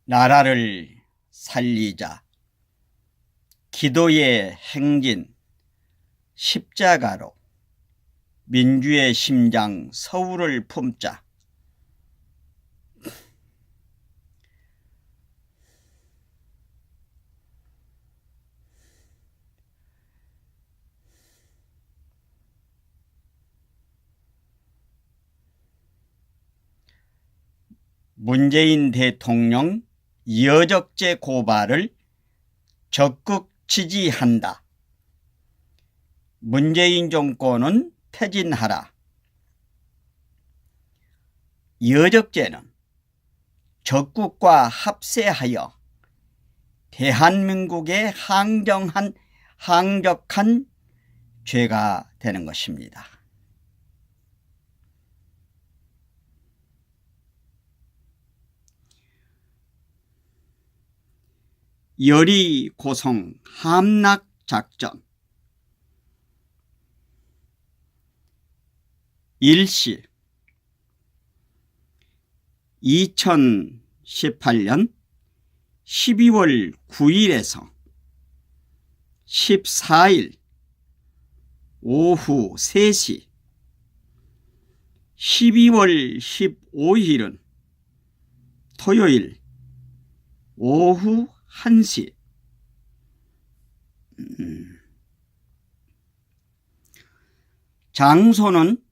나라를 살리자. 기도의 행진 십자가로 민주의 심장 서울을 품자. 문재인 대통령 여적죄 고발을 적극 지지한다. 문재인 정권은 퇴진하라. 여적죄는 적국과 합세하여 대한민국에 항적한 죄가 되는 것입니다. 여리고성 함락작전 일시 2018년 12월 9일에서 14일 오후 3시 12월 15일은 토요일 오후 1시 장소는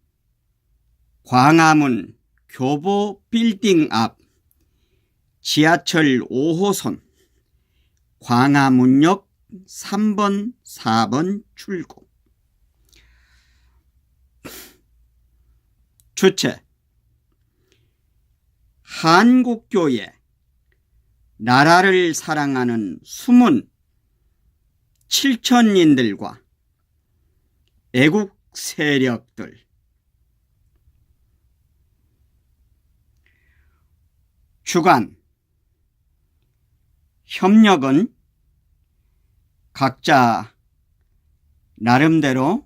광화문 교보 빌딩 앞 지하철 5호선 광화문역 3번 4번 출구. 주체 한국교회 나라를 사랑하는 숨은 7천인들과 애국 세력들. 주관 협력은 각자 나름대로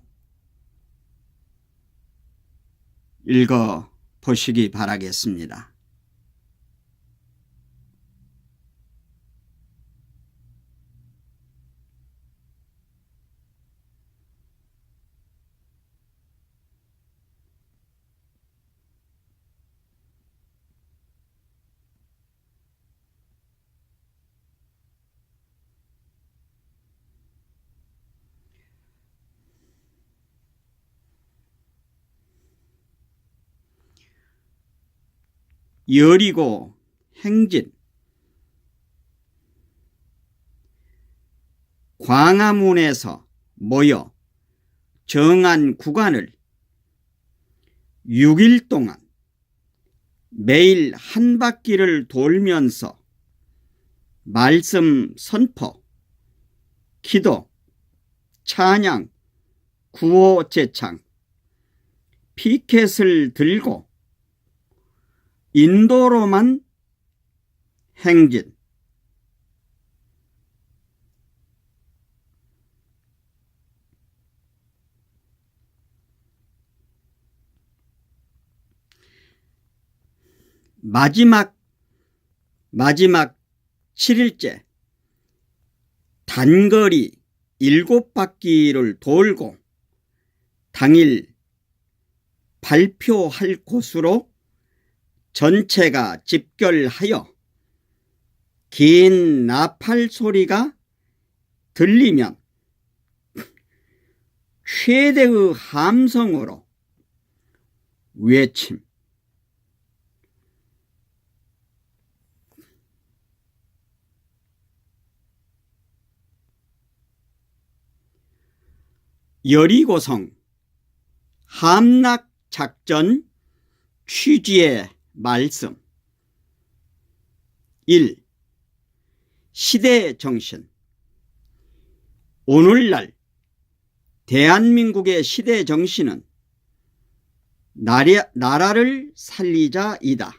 읽어 보시기 바라겠습니다. 여리고 행진 광화문에서 모여 정한 구간을 6일 동안 매일 한 바퀴를 돌면서 말씀 선포, 기도, 찬양, 구호 제창, 피켓을 들고 인도로만 행진. 마지막 7일째 단거리 7바퀴를 돌고 당일 발표할 곳으로 전체가 집결하여 긴 나팔 소리가 들리면 최대의 함성으로 외침. 여리고성 함락작전 취지의 말씀. 1. 시대정신. 오늘날 대한민국의 시대정신은 나라를 살리자이다.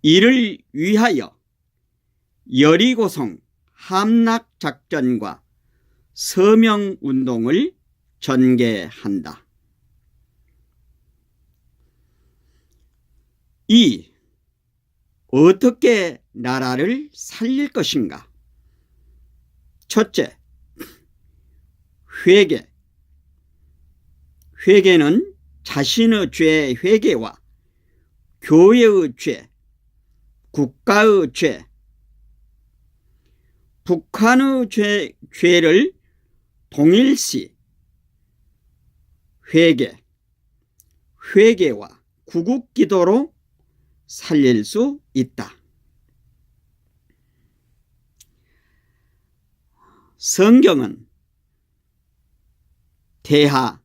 이를 위하여 여리고성 함락작전과 서명운동을 전개한다. 2. 어떻게 나라를 살릴 것인가? 첫째, 회개. 회개는 자신의 죄 회개와 교회의 죄, 국가의 죄, 북한의 죄를 동일시 회개와 구국기도로 살릴 수 있다. 성경은 대하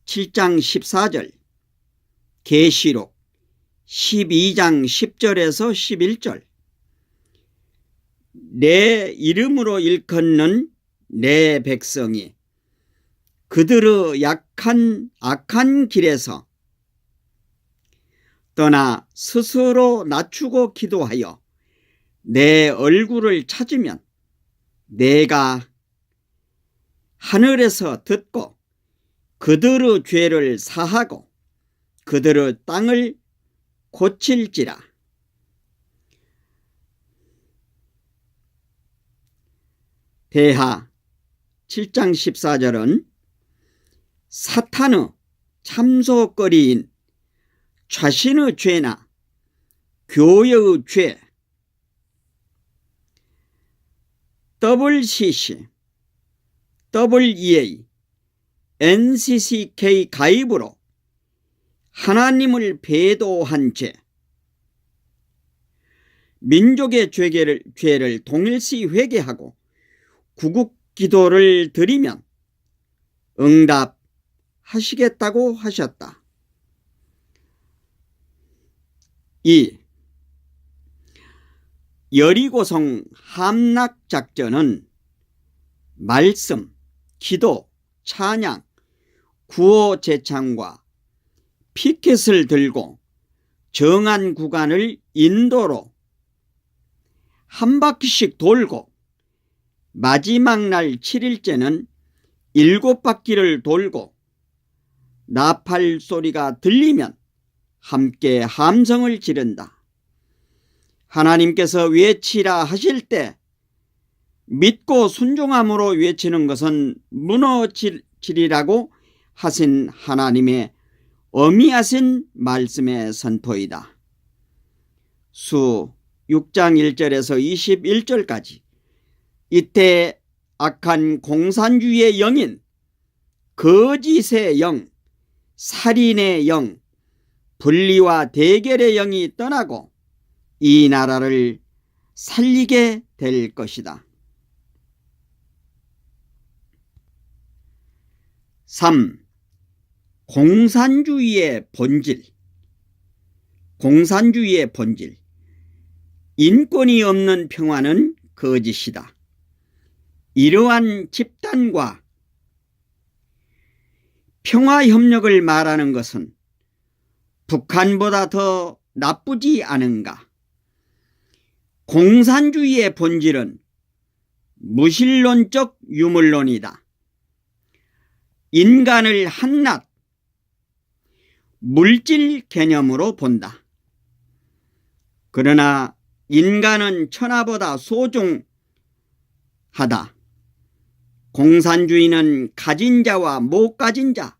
7장 14절, 계시록 12장 10절에서 11절, 내 이름으로 일컫는 내 백성이 그들의 악한 길에서 떠나 스스로 낮추고 기도하여 내 얼굴을 찾으면 내가 하늘에서 듣고 그들의 죄를 사하고 그들의 땅을 고칠지라. 대하 7장 14절은 사탄의 참소거리인 자신의 죄나 교회의 죄, WCC, WEA, NCCK 가입으로 하나님을 배도한 죄, 민족의 죄를 동일시 회개하고 구국기도를 드리면 응답하시겠다고 하셨다. 2. 여리고성 함락작전은 말씀, 기도, 찬양, 구호 제창과 피켓을 들고 정한 구간을 인도로 한 바퀴씩 돌고 마지막 날 7일째는 7바퀴를 돌고 나팔 소리가 들리면 함께 함성을 지른다. 하나님께서 외치라 하실 때 믿고 순종함으로 외치는 것은 무너지리라고 하신 하나님의 어미하신 말씀의 선포이다. 수 6장 1절에서 21절까지 이때 악한 공산주의의 영인, 거짓의 영, 살인의 영, 분리와 대결의 영이 떠나고 이 나라를 살리게 될 것이다. 3. 공산주의의 본질. 공산주의의 본질. 인권이 없는 평화는 거짓이다. 이러한 집단과 평화협력을 말하는 것은 북한보다 더 나쁘지 않은가? 공산주의의 본질은 무신론적 유물론이다. 인간을 한낱 물질 개념으로 본다. 그러나 인간은 천하보다 소중하다. 공산주의는 가진 자와 못 가진 자,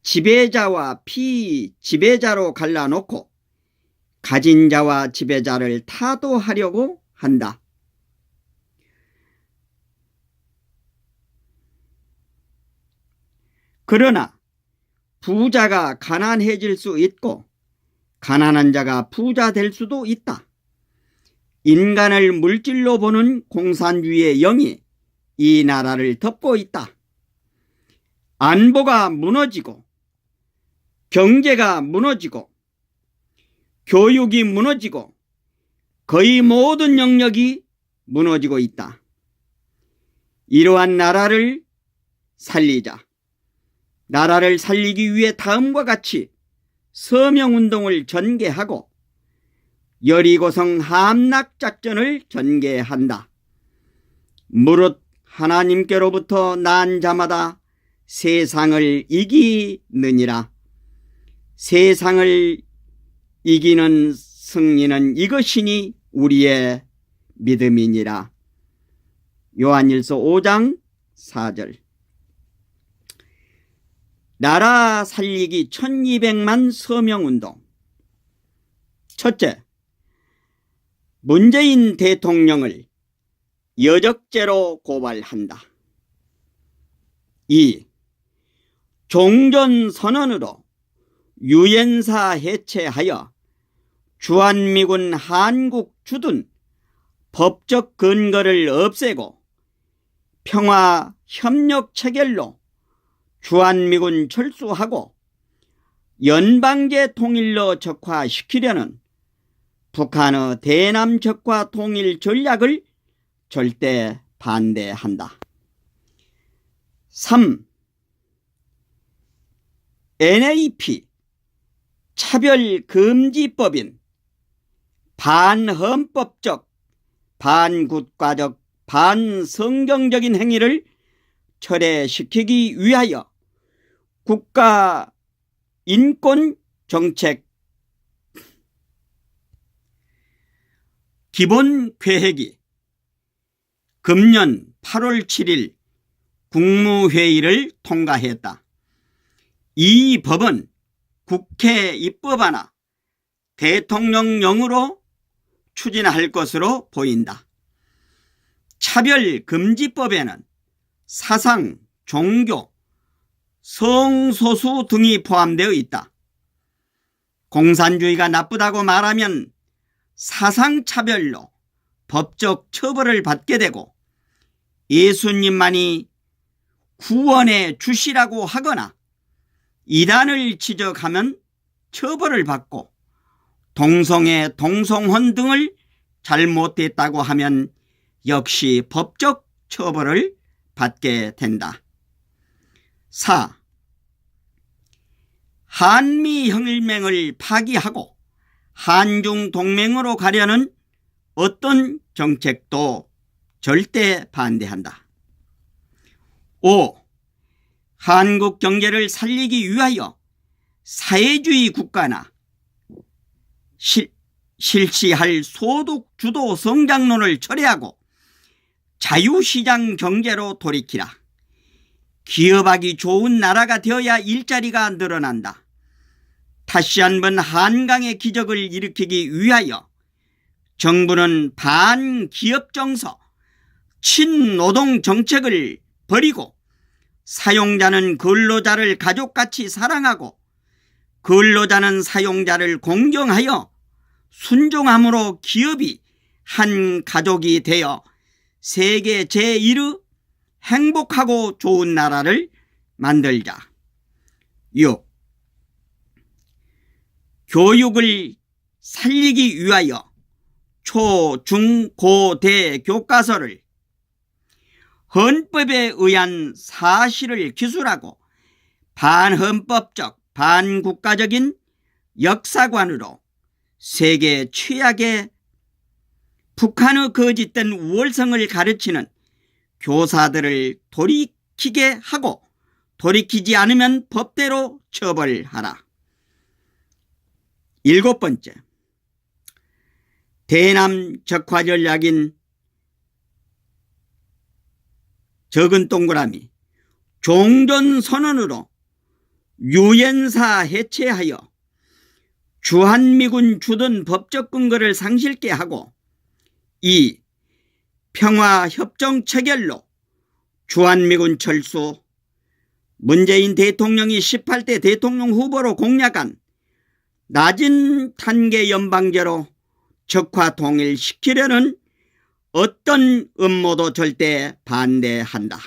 지배자와 피지배자로 갈라놓고 가진 자와 지배자를 타도하려고 한다. 그러나 부자가 가난해질 수 있고 가난한 자가 부자 될 수도 있다. 인간을 물질로 보는 공산주의의 영이 이 나라를 덮고 있다. 안보가 무너지고 경제가 무너지고 교육이 무너지고 거의 모든 영역이 무너지고 있다. 이러한 나라를 살리자. 나라를 살리기 위해 다음과 같이 서명운동을 전개하고 여리고성 함락작전을 전개한다. 무릇 하나님께로부터 난 자마다 세상을 이기느니라. 세상을 이기는 승리는 이것이니 우리의 믿음이니라. 요한일서 5장 4절. 나라 살리기 1200만 서명운동. 첫째, 문재인 대통령을 여적죄로 고발한다. 2. 종전선언으로 유엔사 해체하여 주한미군 한국 주둔 법적 근거를 없애고 평화협력 체결로 주한미군 철수하고 연방제 통일로 적화시키려는 북한의 대남 적화 통일 전략을 절대 반대한다. 3. NAP 차별금지법인 반헌법적, 반국가적, 반성경적인 행위를 철회시키기 위하여 국가인권정책 기본계획이 금년 8월 7일 국무회의를 통과했다. 이 법은 국회 입법안화 대통령령으로 추진할 것으로 보인다. 차별금지법에는 사상, 종교, 성소수 등이 포함되어 있다. 공산주의가 나쁘다고 말하면 사상차별로 법적 처벌을 받게 되고 예수님만이 구원의 주시라고 하거나 이단을 지적하면 처벌을 받고 동성애, 동성혼 등을 잘못했다고 하면 역시 법적 처벌을 받게 된다. 4. 한미혁명을 파기하고 한중동맹으로 가려는 어떤 정책도 절대 반대한다. 5. 한국 경제를 살리기 위하여 사회주의 국가나 실시할 소득주도 성장론을 철회하고 자유시장 경제로 돌이키라. 기업하기 좋은 나라가 되어야 일자리가 늘어난다. 다시 한번 한강의 기적을 일으키기 위하여 정부는 반기업정서, 친노동 정책을 버리고 사용자는 근로자를 가족같이 사랑하고 근로자는 사용자를 공경하여 순종함으로 기업이 한 가족이 되어 세계 제1의 행복하고 좋은 나라를 만들자. 6. 교육을 살리기 위하여 초, 중, 고, 대 교과서를 헌법에 의한 사실을 기술하고 반헌법적, 반국가적인 역사관으로 세계 최악의 북한의 거짓된 우월성을 가르치는 교사들을 돌이키게 하고 돌이키지 않으면 법대로 처벌하라. 7번째, 대남 적화 전략인 적은 동그라미 종전선언으로 유엔사 해체하여 주한미군 주둔 법적 근거를 상실케 하고 2. 평화협정 체결로 주한미군 철수, 문재인 대통령이 18대 대통령 후보로 공약한 낮은 단계 연방제로 적화 통일시키려는 어떤 음모도 절대 반대한다.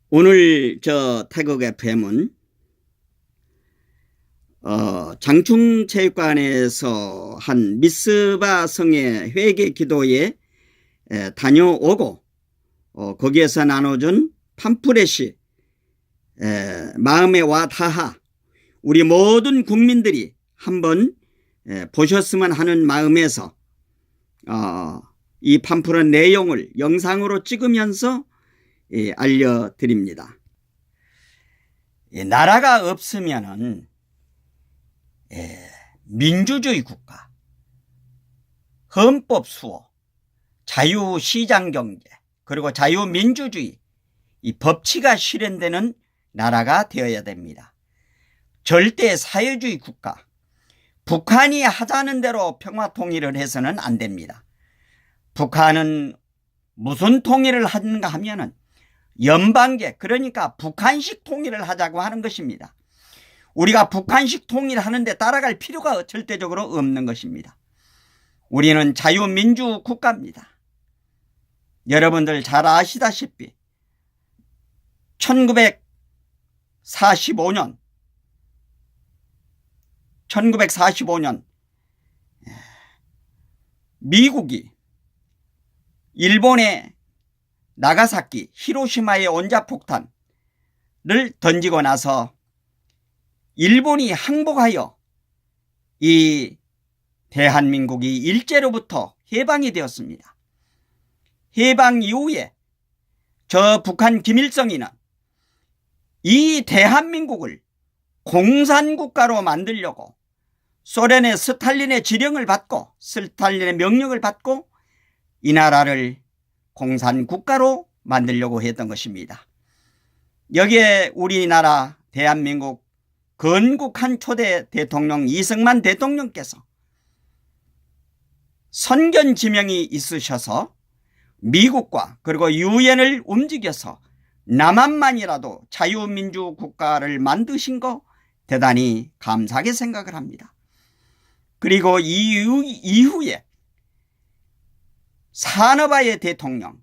오늘 태극 FM은 장충체육관에서 한 미스바 성의 회개 기도에 다녀오고 거기에서 나눠준 팜프렛이 마음에 와 닿아 우리 모든 국민들이 한번 보셨으면 하는 마음에서 이 팜프렛 내용을 영상으로 찍으면서 알려드립니다. 나라가 없으면은 민주주의 국가, 헌법 수호, 자유시장경제, 그리고 자유민주주의, 이 법치가 실현되는 나라가 되어야 됩니다. 절대 사회주의 국가, 북한이 하자는 대로 평화통일을 해서는 안 됩니다. 북한은 무슨 통일을 하는가 하면은 연방계, 그러니까 북한식 통일을 하자고 하는 것입니다. 우리가 북한식 통일하는데 따라갈 필요가 절대적으로 없는 것입니다. 우리는 자유민주 국가입니다. 여러분들 잘 아시다시피 1945년 미국이 일본의 나가사키, 히로시마의 원자폭탄을 던지고 나서 일본이 항복하여 이 대한민국이 일제로부터 해방이 되었습니다. 해방 이후에 저 북한 김일성이는 이 대한민국을 공산국가로 만들려고 소련의 스탈린의 지령을 받고 스탈린의 명령을 받고 이 나라를 공산국가로 만들려고 했던 것입니다. 여기에 우리나라 대한민국 건국한 초대 대통령 이승만 대통령께서 선견 지명이 있으셔서 미국과 그리고 유엔을 움직여서 남한만이라도 자유민주 국가를 만드신 거 대단히 감사하게 생각을 합니다. 그리고 이후에 산업화의 대통령,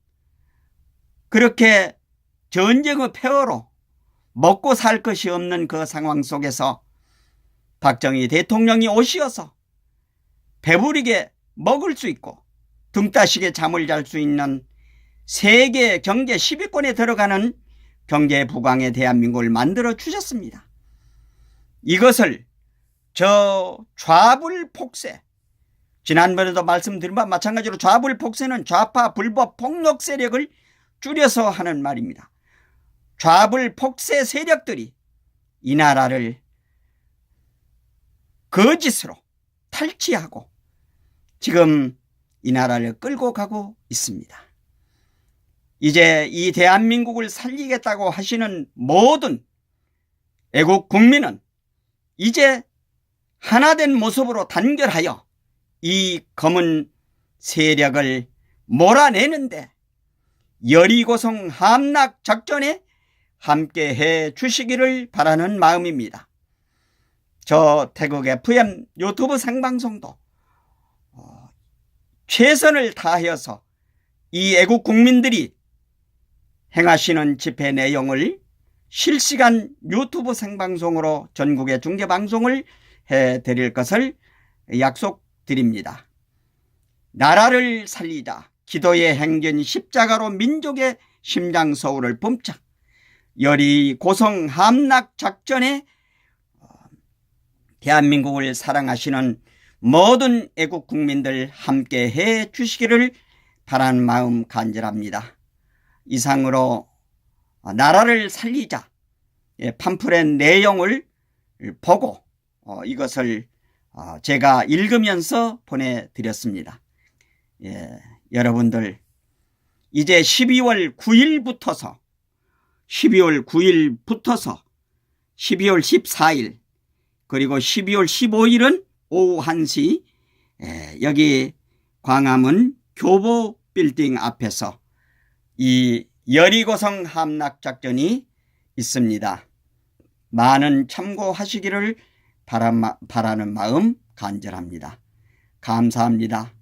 그렇게 전쟁의 폐허로 먹고 살 것이 없는 그 상황 속에서 박정희 대통령이 오시어서 배부르게 먹을 수 있고 등 따시게 잠을 잘 수 있는 세계 경제 10위권에 들어가는 경제 부강의 대한민국을 만들어 주셨습니다. 이것을 저 좌불폭세, 지난번에도 말씀드린 바와 마찬가지로 좌불폭세는 좌파 불법 폭력 세력을 줄여서 하는 말입니다. 좌불폭세 세력들이 이 나라를 거짓으로 탈취하고 지금 이 나라를 끌고 가고 있습니다. 이제 이 대한민국을 살리겠다고 하시는 모든 애국 국민은 이제 하나된 모습으로 단결하여 이 검은 세력을 몰아내는데 여리고성 함락 작전에 함께해 주시기를 바라는 마음입니다. 저 태국 FM 유튜브 생방송도 최선을 다하여서 이 애국 국민들이 행하시는 집회 내용을 실시간 유튜브 생방송으로 전국에 중계방송을 해드릴 것을 약속드립니다. 나라를 살리자, 기도의 행전 십자가로 민족의 심장 서울을 뿜자, 여리고성 함락 작전에 대한민국을 사랑하시는 모든 애국 국민들 함께 해 주시기를 바라는 마음 간절합니다. 이상으로 나라를 살리자 팜플렛 내용을 보고 이것을 제가 읽으면서 보내드렸습니다. 여러분들 이제 12월 9일부터서 12월 14일 그리고 12월 15일은 오후 1시 여기 광화문 교보 빌딩 앞에서 이 여리고성 함락 작전이 있습니다. 많은 참고하시기를 바라는 마음 간절합니다. 감사합니다.